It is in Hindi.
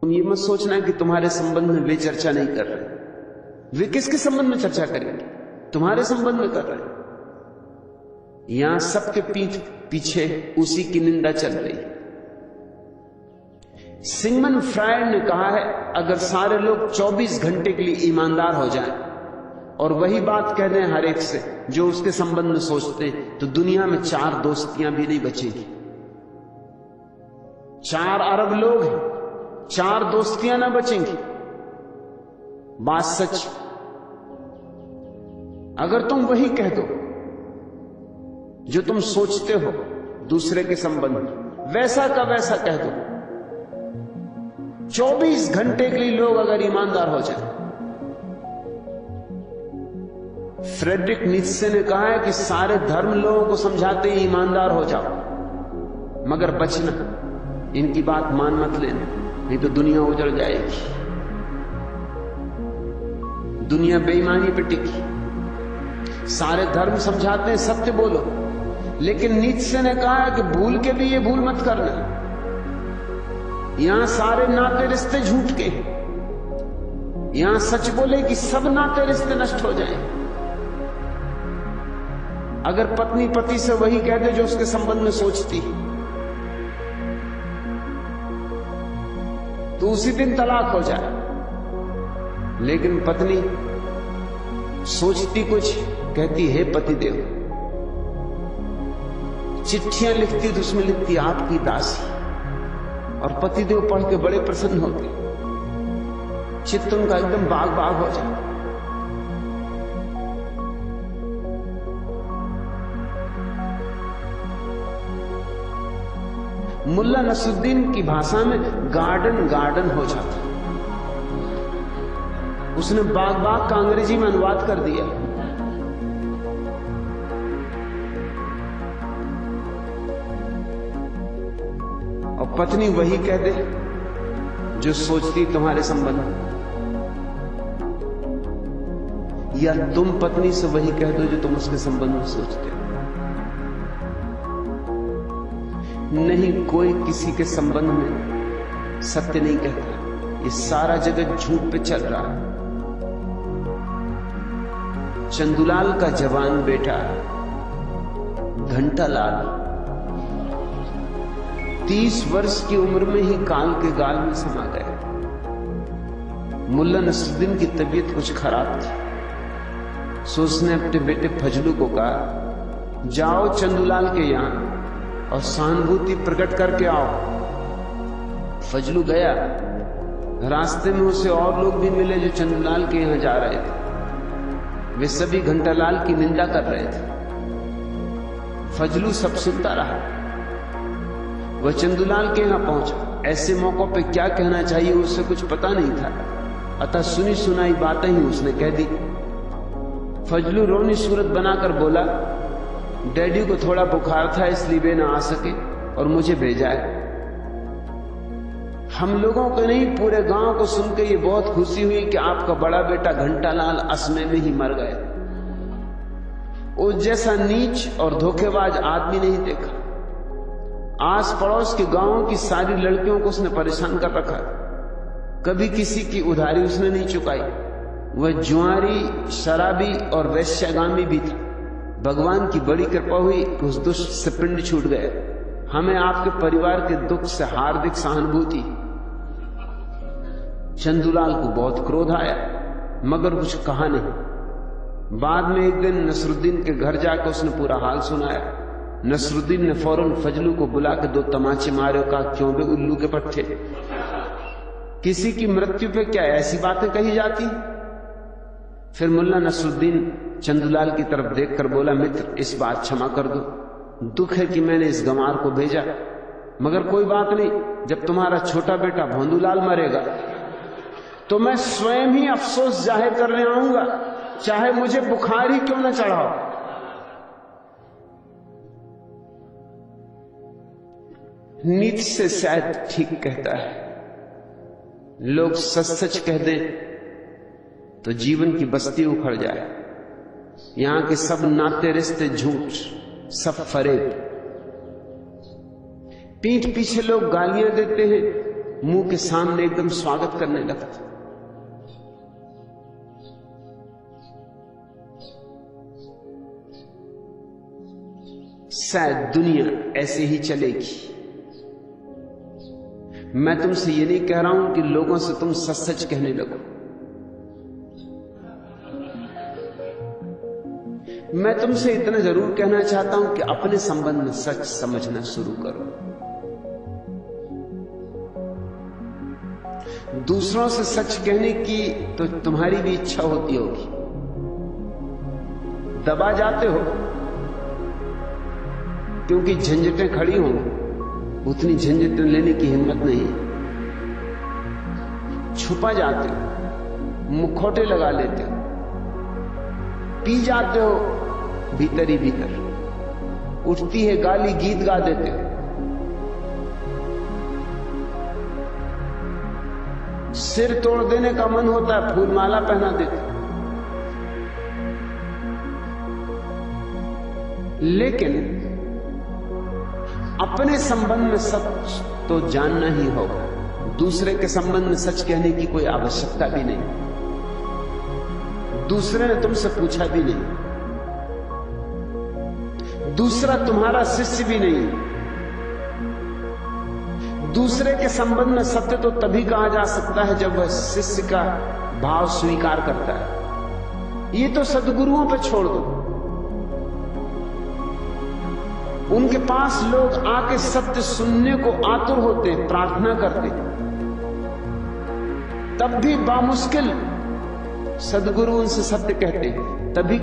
तुम ये मत सोचना कि तुम्हारे संबंध में वे चर्चा नहीं कर रहे। वे किसके संबंध में चर्चा करेंगे? तुम्हारे संबंध में कर रहे हैं। यहां सबके पीठ पीछे उसी की निंदा चल रही। सिगमंड फ्रायड ने कहा है, अगर सारे लोग 24 घंटे के लिए ईमानदार हो जाएं और वही बात कह दें हर एक से जो उसके संबंध में सोचते हैं, तो दुनिया में 4 दोस्तियां भी नहीं बचेगी। 4 अरब लोग हैं, 4 दोस्तियां ना बचेंगी। बात सच। अगर तुम वही कह दो जो तुम सोचते हो दूसरे के संबंध में, वैसा का वैसा कह दो, 24 घंटे के लिए लोग अगर ईमानदार हो जाए। फ्रेडरिक नीत्शे ने कहा है कि सारे धर्म लोगों को समझाते हैं ईमानदार हो जाओ, मगर बचना, इनकी बात मान मत लेना, नहीं तो दुनिया उजड़ जाएगी। दुनिया बेईमानी पे टिकी। सारे धर्म समझाते हैं सत्य बोलो, लेकिन नीत्शे ने कहा है कि भूल के भी ये भूल मत करना। यहां सारे नाते रिश्ते झूठ के, यहां सच बोले कि सब नाते रिश्ते नष्ट हो जाएं। अगर पत्नी पति से वही कह दे जो उसके संबंध में सोचती, तो उसी दिन तलाक हो जाए। लेकिन पत्नी सोचती कुछ, कहती है पतिदेव। चिट्ठियां लिखती तो उसमें लिखती आपकी दासी, और पतिदेव पढ़ के बड़े प्रसन्न होते, चित्त उनका एकदम बाग बाग हो जाता। मुल्ला नसरुद्दीन की भाषा में गार्डन गार्डन हो जाता। उसने बाग बाग का अंग्रेजी में अनुवाद कर दिया। और पत्नी वही कह दे जो सोचती तुम्हारे संबंध में, या तुम पत्नी से वही कह दो जो तुम उसके संबंध में सोचते हो। नहीं, कोई किसी के संबंध में सत्य नहीं कहता। ये सारा जगत झूठ पे चल रहा है। चंदूलाल का जवान बेटा घंटालाल 30 वर्ष की उम्र में ही काल के गाल में समा गया। मुल्ला नसरुद्दीन की तबीयत कुछ खराब थी, सो उसने अपने बेटे फजलू को कहा, जाओ चंदूलाल के यहां और सहानुभूति प्रकट करके आओ। फजलू गया। रास्ते में उसे और लोग भी मिले जो चंदूलाल के यहां जा रहे थे। वे सभी घंटालाल की निंदा कर रहे थे। फजलू सब सुनता रहा। वह चंदूलाल के यहां पहुंचा। ऐसे मौकों पे क्या कहना चाहिए उसे कुछ पता नहीं था, अतः सुनी सुनाई बातें ही उसने कह दी। फजलू रोनी सूरत बनाकर बोला, डैडी को थोड़ा बुखार था इसलिए वे ना आ सके और मुझे भेजा है। हम लोगों को नहीं, पूरे गांव को सुनकर ये बहुत खुशी हुई कि आपका बड़ा बेटा घंटालाल असमय में ही मर गया। उस जैसा नीच और धोखेबाज आदमी नहीं देखा। आस पड़ोस के गांवों की सारी लड़कियों को उसने परेशान कर रखा। कभी किसी की उधारी उसने नहीं चुकाई। वह जुआरी, शराबी और वैश्यगामी भी था। भगवान की बड़ी कृपा हुई कि उस दुष्ट से पिंड छूट गए। हमें आपके परिवार के दुख से हार्दिक सहानुभूति। चंदूलाल को बहुत क्रोध आया, मगर कुछ कहा नहीं। बाद में एक दिन नसरुद्दीन के घर जाकर उसने पूरा हाल सुनाया। नसरुद्दीन ने फौरन फजलू को बुला के 2 तमाचे मारे और कहा, क्यों बे उल्लू के पट्टे, किसी की मृत्यु पे क्या ऐसी बातें कही जाती? फिर मुल्ला नसरुद्दीन चंदूलाल की तरफ देखकर बोला, मित्र इस बात क्षमा कर दो, दुख है कि मैंने इस गंवार को भेजा, मगर कोई बात नहीं, जब तुम्हारा छोटा बेटा भोंदूलाल मरेगा तो मैं स्वयं ही अफसोस जाहिर करने आऊंगा, चाहे मुझे बुखार ही क्यों न चढ़ाओ। नीति से शायद ठीक कहता है। लोग सच सच कह दें तो जीवन की बस्ती उखड़ जाए। यहां के सब नाते रिश्ते झूठ, सब फरेब। पीठ पीछे लोग गालियां देते हैं, मुंह के सामने एकदम स्वागत करने लगते। शायद दुनिया ऐसे ही चलेगी। मैं तुमसे ये नहीं कह रहा हूं कि लोगों से तुम सच सच कहने लगो। मैं तुमसे इतना जरूर कहना चाहता हूं कि अपने संबंध में सच समझना शुरू करो। दूसरों से सच कहने की तो तुम्हारी भी इच्छा होती होगी, दबा जाते हो क्योंकि झंझटें खड़ी हों, उतनी झंझटें लेने की हिम्मत नहीं। छुपा जाते हो, मुखौटे लगा लेते हो, पी जाते हो भीतर ही भीतर, उठती है गाली गीत गा देते हो, सिर तोड़ देने का मन होता है फूल माला पहना देते। लेकिन अपने संबंध में सच तो जानना ही होगा, दूसरे के संबंध में सच कहने की कोई आवश्यकता भी नहीं। दूसरे ने तुमसे पूछा भी नहीं, दूसरा तुम्हारा शिष्य भी नहीं। दूसरे के संबंध में सत्य तो तभी कहा जा सकता है जब वह शिष्य का भाव स्वीकार करता है। ये तो सद्गुरुओं पे छोड़ दो, उनके पास लोग आके सत्य सुनने को आतुर होते, प्रार्थना करते, तब भी बामुश्किल सद्गुरु उनसे सत्य कहते, तभी